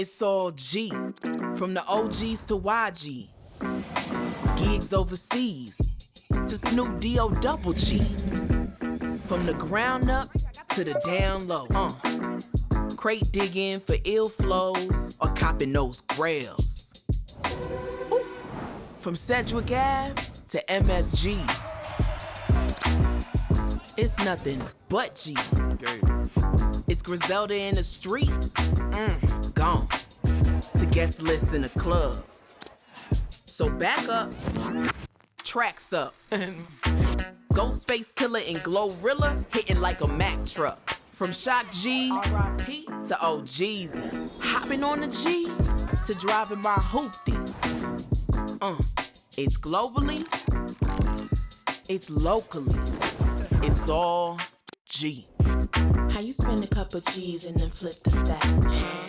It's all G, from the OGs to YG. Gigs overseas to Snoop D-O double G. From the ground up to the down low. Crate digging for ill flows or copping those grails. Ooh. From Sedgwick Ave to MSG. It's nothing but G. It's Griselda in the streets, gone. To guest lists in the club. So back up, tracks up. Ghostface Killer and Glorilla hitting like a Mack truck. From Shock G R.I.P. to OGeezy. Hopping on the G to driving my hoopty. It's globally, it's locally, it's all G. How you spend a couple G's and then flip the stack?